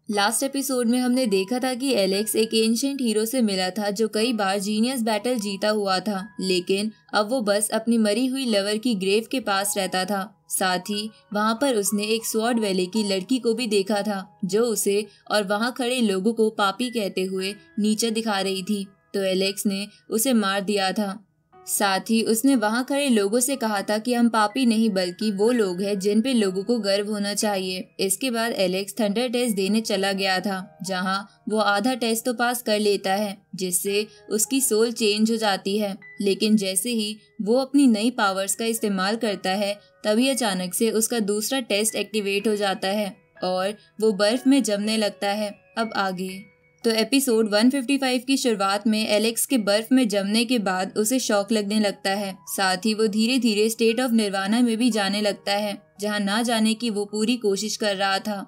Last episode में हमने देखा था कि एलेक्स एक एंशिएंट हीरो से मिला था जो कई बार जीनियस बैटल जीता हुआ था, लेकिन अब वो बस अपनी मरी हुई लवर की ग्रेव के पास रहता था। साथ ही वहाँ पर उसने एक स्वॉर्ड वैली की लड़की को भी देखा था जो उसे और वहाँ खड़े लोगों को पापी कहते हुए नीचे दिखा रही थी, तो एलेक्स ने उसे मार दिया था। साथ ही उसने वहां खड़े लोगों से कहा था कि हम पापी नहीं बल्कि वो लोग हैं जिन पे लोगों को गर्व होना चाहिए। इसके बाद एलेक्स थंडर टेस्ट देने चला गया था, जहां वो आधा टेस्ट तो पास कर लेता है जिससे उसकी सोल चेंज हो जाती है, लेकिन जैसे ही वो अपनी नई पावर्स का इस्तेमाल करता है तभी अचानक से उसका दूसरा टेस्ट एक्टिवेट हो जाता है और वो बर्फ में जमने लगता है। अब आगे तो एपिसोड 155 की शुरुआत में एलेक्स के बर्फ में जमने के बाद उसे शॉक लगने लगता है। साथ ही वो धीरे धीरे स्टेट ऑफ निर्वाणा में भी जाने लगता है, जहां ना जाने की वो पूरी कोशिश कर रहा था।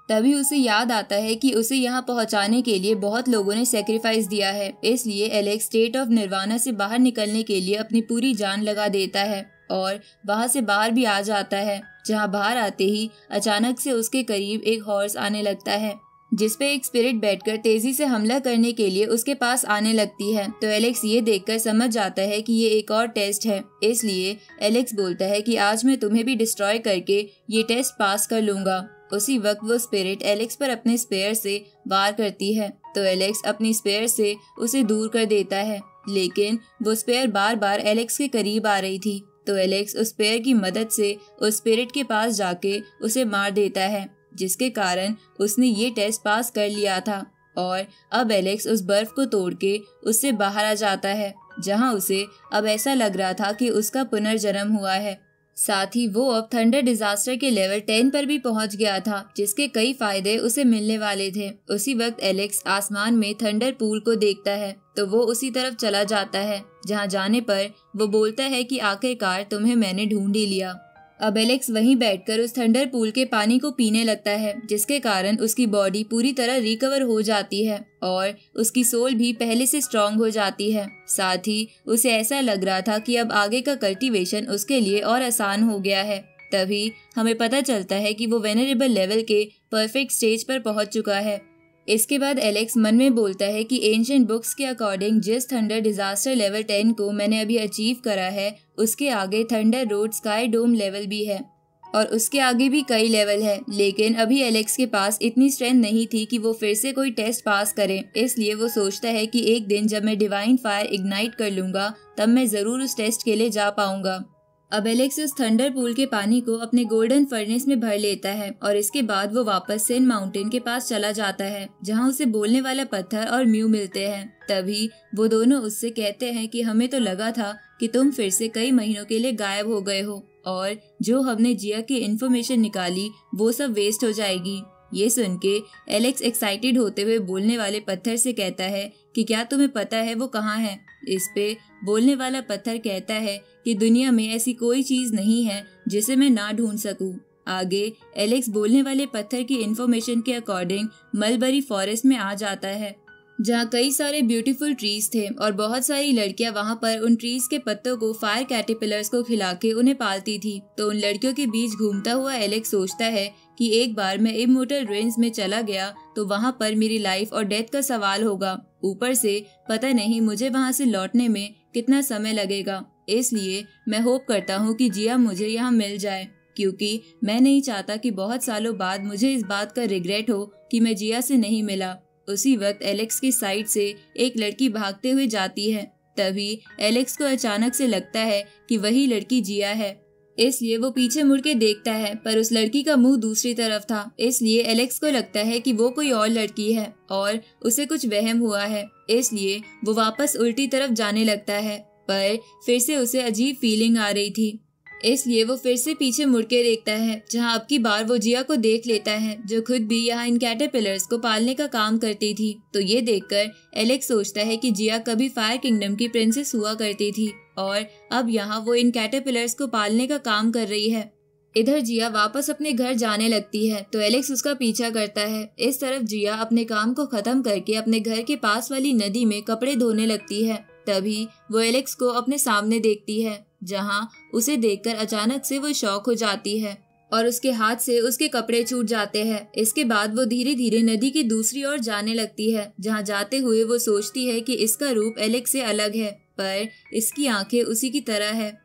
तभी उसे याद आता है कि उसे यहाँ पहुँचाने के लिए बहुत लोगों ने सेक्रीफाइस दिया है, इसलिए एलेक्स स्टेट ऑफ निर्वाणा से बाहर निकलने के लिए अपनी पूरी जान लगा देता है और वहाँ से बाहर भी आ जाता है। जहाँ बाहर आते ही अचानक से उसके करीब एक हॉर्स आने लगता है जिसपे एक स्पिरिट बैठकर तेजी से हमला करने के लिए उसके पास आने लगती है। तो एलेक्स ये देखकर समझ जाता है कि ये एक और टेस्ट है, इसलिए एलेक्स बोलता है कि आज मैं तुम्हें भी डिस्ट्रॉय करके ये टेस्ट पास कर लूंगा। उसी वक्त वो स्पिरिट एलेक्स पर अपने स्पेयर से वार करती है, तो एलेक्स अपनी स्पेयर से उसे दूर कर देता है, लेकिन वो स्पेयर बार बार एलेक्स के करीब आ रही थी। तो एलेक्स उस स्पेयर की मदद से उस स्पिरिट के पास जाके उसे मार देता है, जिसके कारण उसने ये टेस्ट पास कर लिया था और अब एलेक्स उस बर्फ को तोड़ के उससे बाहर आ जाता है, जहां उसे अब ऐसा लग रहा था कि उसका पुनर्जन्म हुआ है। साथ ही वो अब थंडर डिजास्टर के लेवल 10 पर भी पहुंच गया था, जिसके कई फायदे उसे मिलने वाले थे। उसी वक्त एलेक्स आसमान में थंडर पूल को देखता है, तो वो उसी तरफ चला जाता है, जहां जाने पर वो बोलता है कि आखिरकार तुम्हें मैंने ढूंढ ही लिया। अब एलेक्स वहीं बैठकर उस थंडर पूल के पानी को पीने लगता है, जिसके कारण उसकी बॉडी पूरी तरह रिकवर हो जाती है और उसकी सोल भी पहले से स्ट्रांग हो जाती है। साथ ही उसे ऐसा लग रहा था कि अब आगे का कल्टीवेशन उसके लिए और आसान हो गया है। तभी हमें पता चलता है कि वो वेनरेबल लेवल के परफेक्ट स्टेज पर पहुंच चुका है। इसके बाद एलेक्स मन में बोलता है कि एंशिएंट बुक्स के अकॉर्डिंग जिस थंडर डिजास्टर लेवल 10 को मैंने अभी अचीव करा है, उसके आगे थंडर रोड स्काई डोम लेवल भी है और उसके आगे भी कई लेवल है, लेकिन अभी एलेक्स के पास इतनी स्ट्रेंथ नहीं थी कि वो फिर से कोई टेस्ट पास करे। इसलिए वो सोचता है कि एक दिन जब मैं डिवाइन फायर इग्नाइट कर लूंगा तब मैं जरूर उस टेस्ट के लिए जा पाऊंगा। अब एलेक्स उस थंडर पूल के पानी को अपने गोल्डन फर्नेस में भर लेता है और इसके बाद वो वापस सेन माउंटेन के पास चला जाता है, जहां उसे बोलने वाला पत्थर और म्यू मिलते हैं। तभी वो दोनों उससे कहते हैं कि हमें तो लगा था कि तुम फिर से कई महीनों के लिए गायब हो गए हो और जो हमने जिया की इन्फॉर्मेशन निकाली वो सब वेस्ट हो जाएगी। ये सुन के एलेक्स एक्साइटेड होते हुए बोलने वाले पत्थर से कहता है कि क्या तुम्हें पता है वो कहाँ है। इस पे बोलने वाला पत्थर कहता है कि दुनिया में ऐसी कोई चीज नहीं है जिसे मैं ना ढूंढ सकूं। आगे एलेक्स बोलने वाले पत्थर की इन्फॉर्मेशन के अकॉर्डिंग मलबरी फॉरेस्ट में आ जाता है, जहाँ कई सारे ब्यूटीफुल ट्रीज थे और बहुत सारी लड़कियां वहाँ पर उन ट्रीज के पत्तों को फायर कैटरपिलर्स को खिला के उन्हें पालती थी। तो उन लड़कियों के बीच घूमता हुआ एलेक्स सोचता है कि एक बार मैं इमोर्टल रेंज में चला गया तो वहाँ पर मेरी लाइफ और डेथ का सवाल होगा। ऊपर से पता नहीं मुझे वहाँ से लौटने में कितना समय लगेगा, इसलिए मैं होप करता हूँ कि जिया मुझे यहाँ मिल जाए, क्योंकि मैं नहीं चाहता कि बहुत सालों बाद मुझे इस बात का रिग्रेट हो कि मैं जिया से नहीं मिला। उसी वक्त एलेक्स की साइड से एक लड़की भागते हुए जाती है। तभी एलेक्स को अचानक से लगता है कि वही लड़की जिया है, इसलिए वो पीछे मुड़ के देखता है, पर उस लड़की का मुंह दूसरी तरफ था। इसलिए एलेक्स को लगता है कि वो कोई और लड़की है और उसे कुछ वहम हुआ है, इसलिए वो वापस उल्टी तरफ जाने लगता है, पर फिर से उसे अजीब फीलिंग आ रही थी। इसलिए वो फिर से पीछे मुड़ के देखता है, जहाँ अब की बार वो जिया को देख लेता है, जो खुद भी यहाँ इन कैटरपिलर्स को पालने का काम करती थी। तो ये देखकर एलेक्स सोचता है कि जिया कभी फायर किंगडम की प्रिंसेस हुआ करती थी और अब यहाँ वो इन कैटरपिलर्स को पालने का काम कर रही है। इधर जिया वापस अपने घर जाने लगती है, तो एलेक्स उसका पीछा करता है। इस तरफ जिया अपने काम को खत्म करके अपने घर के पास वाली नदी में कपड़े धोने लगती है। तभी वो एलेक्स को अपने सामने देखती है, जहां उसे देखकर अचानक से वो शॉक हो जाती है। और उसके हाथ से उसके कपड़े छूट जाते हैं। इसके बाद वो धीरे धीरे नदी की दूसरी ओर जाने लगती है, जहाँ जाते हुए वो सोचती है कि इसका रूप एलेक्स से अलग है, पर इसकी आंखें उसी की तरह है।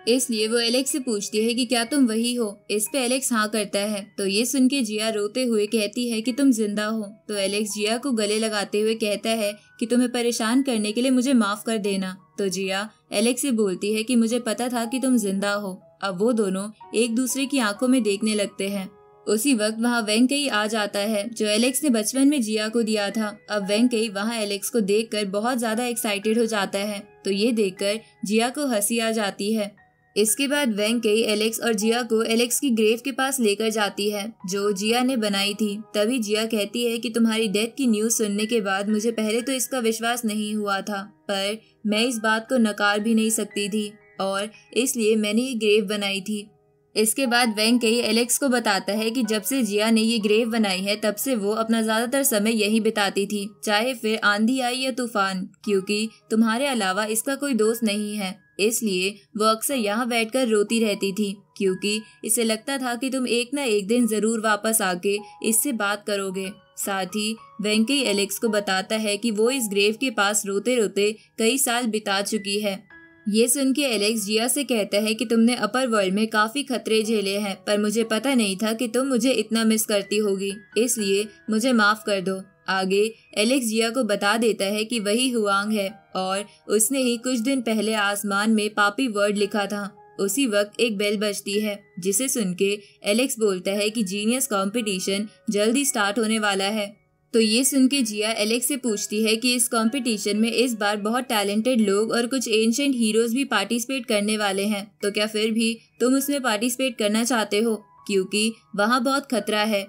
इसलिए वो एलेक्स से पूछती है कि क्या तुम वही हो। इस पे एलेक्स हाँ करता है। तो ये सुन के जिया रोते हुए कहती है कि तुम जिंदा हो। तो एलेक्स जिया को गले लगाते हुए कहता है कि तुम्हें परेशान करने के लिए मुझे माफ कर देना। तो जिया एलेक्स से बोलती है कि मुझे पता था कि तुम जिंदा हो। अब वो दोनों एक दूसरे की आंखों में देखने लगते हैं। उसी वक्त वहाँ वेंकई आ जाता है, जो एलेक्स ने बचपन में जिया को दिया था। अब वेंकई वहाँ एलेक्स को देखकर बहुत ज्यादा एक्साइटेड हो जाता है। तो ये देखकर जिया को हंसी आ जाती है। इसके बाद वेंकई एलेक्स और जिया को एलेक्स की ग्रेव के पास लेकर जाती है, जो जिया ने बनाई थी। तभी जिया कहती है कि तुम्हारी डेथ की न्यूज सुनने के बाद मुझे पहले तो इसका विश्वास नहीं हुआ था, पर मैं इस बात को नकार भी नहीं सकती थी और इसलिए मैंने ये ग्रेव बनाई थी। इसके बाद वेंकई एलेक्स को बताता है कि जब से जिया ने ये ग्रेव बनाई है तब से वो अपना ज्यादातर समय यही बिताती थी, चाहे फिर आंधी आई या तूफान, क्योंकि तुम्हारे अलावा इसका कोई दोस्त नहीं है। इसलिए वो अक्सर यहाँ बैठकर रोती रहती थी, क्योंकि इसे लगता था कि तुम एक न एक दिन जरूर वापस आके इससे बात करोगे। साथ ही वेंकई एलेक्स को बताता है कि वो इस ग्रेव के पास रोते रोते कई साल बिता चुकी है। ये सुन के एलेक्स जिया से कहता है कि तुमने अपर वर्ल्ड में काफी खतरे झेले हैं, पर मुझे पता नहीं था कि तुम मुझे इतना मिस करती होगी, इसलिए मुझे माफ कर दो। आगे एलेक्स जिया को बता देता है कि वही हुआंग है और उसने ही कुछ दिन पहले आसमान में पापी वर्ड लिखा था। उसी वक्त एक बेल बजती है, जिसे सुन के एलेक्स बोलता है कि जीनियस कंपटीशन जल्दी स्टार्ट होने वाला है। तो ये सुन के जिया एलेक्स से पूछती है कि इस कंपटीशन में इस बार बहुत टैलेंटेड लोग और कुछ एंशिएंट हीरोज भी पार्टिसिपेट करने वाले हैं, तो क्या फिर भी तुम उसमें पार्टिसिपेट करना चाहते हो, क्योंकि वहाँ बहुत खतरा है।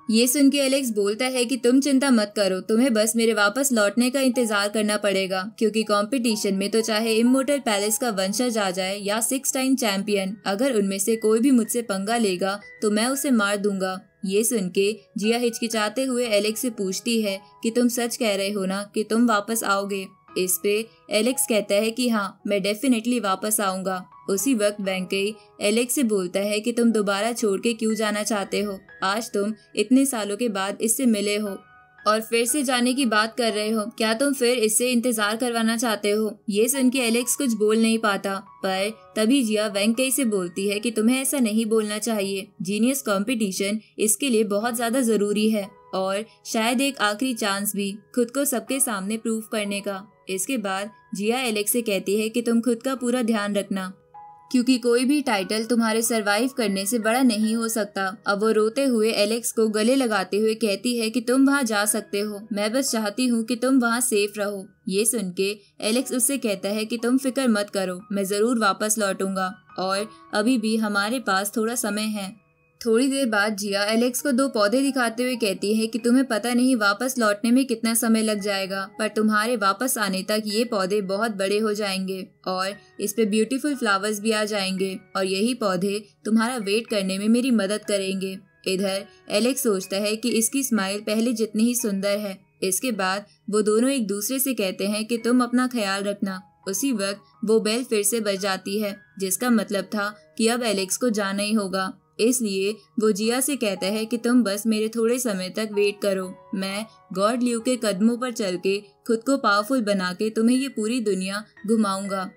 ये सुन के एलेक्स बोलता है कि तुम चिंता मत करो, तुम्हें बस मेरे वापस लौटने का इंतजार करना पड़ेगा, क्योंकि कंपटीशन में तो चाहे इमोर्टल पैलेस का वंशज आ जाए या 6 टाइम चैंपियन, अगर उनमें से कोई भी मुझसे पंगा लेगा तो मैं उसे मार दूंगा। ये सुन के जिया हिचकिचाते हुए एलेक्स से पूछती है कि तुम सच कह रहे हो ना कि तुम वापस आओगे। इस पे एलेक्स कहता है कि हाँ, मैं डेफिनेटली वापस आऊंगा। उसी वक्त वेंकई एलेक्स से बोलता है कि तुम दोबारा छोड़ के क्यों जाना चाहते हो। आज तुम इतने सालों के बाद इससे मिले हो और फिर से जाने की बात कर रहे हो, क्या तुम फिर इससे इंतजार करवाना चाहते हो। ये सुन के एलेक्स कुछ बोल नहीं पाता, पर तभी जिया वेंकई से बोलती है कि तुम्हें ऐसा नहीं बोलना चाहिए। जीनियस कंपटीशन इसके लिए बहुत ज्यादा जरूरी है और शायद एक आखिरी चांस भी खुद को सबके सामने प्रूव करने का। इसके बाद जिया एलेक्स से कहती है कि तुम खुद का पूरा ध्यान रखना, क्योंकि कोई भी टाइटल तुम्हारे सरवाइव करने से बड़ा नहीं हो सकता। अब वो रोते हुए एलेक्स को गले लगाते हुए कहती है कि तुम वहाँ जा सकते हो, मैं बस चाहती हूँ कि तुम वहाँ सेफ रहो। ये सुन के एलेक्स उससे कहता है कि तुम फिक्र मत करो, मैं जरूर वापस लौटूंगा और अभी भी हमारे पास थोड़ा समय है। थोड़ी देर बाद जिया एलेक्स को 2 पौधे दिखाते हुए कहती है कि तुम्हें पता नहीं वापस लौटने में कितना समय लग जाएगा, पर तुम्हारे वापस आने तक ये पौधे बहुत बड़े हो जाएंगे और इस पे ब्यूटीफुल फ्लावर्स भी आ जाएंगे और यही पौधे तुम्हारा वेट करने में मेरी मदद करेंगे। इधर एलेक्स सोचता है कि इसकी स्माइल पहले जितनी ही सुंदर है। इसके बाद वो दोनों एक दूसरे से कहते हैं कि तुम अपना ख्याल रखना। उसी वक्त वो बेल फिर से बज जाती है, जिसका मतलब था कि अब एलेक्स को जाना ही होगा। इसलिए वो जिया से कहता है कि तुम बस मेरे थोड़े समय तक वेट करो, मैं गॉड ल्यू के कदमों पर चल के खुद को पावरफुल बना के तुम्हें ये पूरी दुनिया घुमाऊंगा।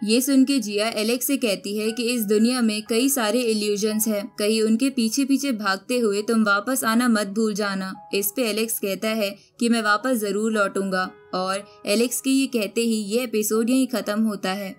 ये सुन के जिया एलेक्स से कहती है कि इस दुनिया में कई सारे इल्यूजन्स हैं, कहीं उनके पीछे पीछे भागते हुए तुम वापस आना मत भूल जाना। इस पे एलेक्स कहता है कि मैं वापस जरूर लौटूंगा और एलेक्स के ये कहते ही ये एपिसोड यहीं खत्म होता है।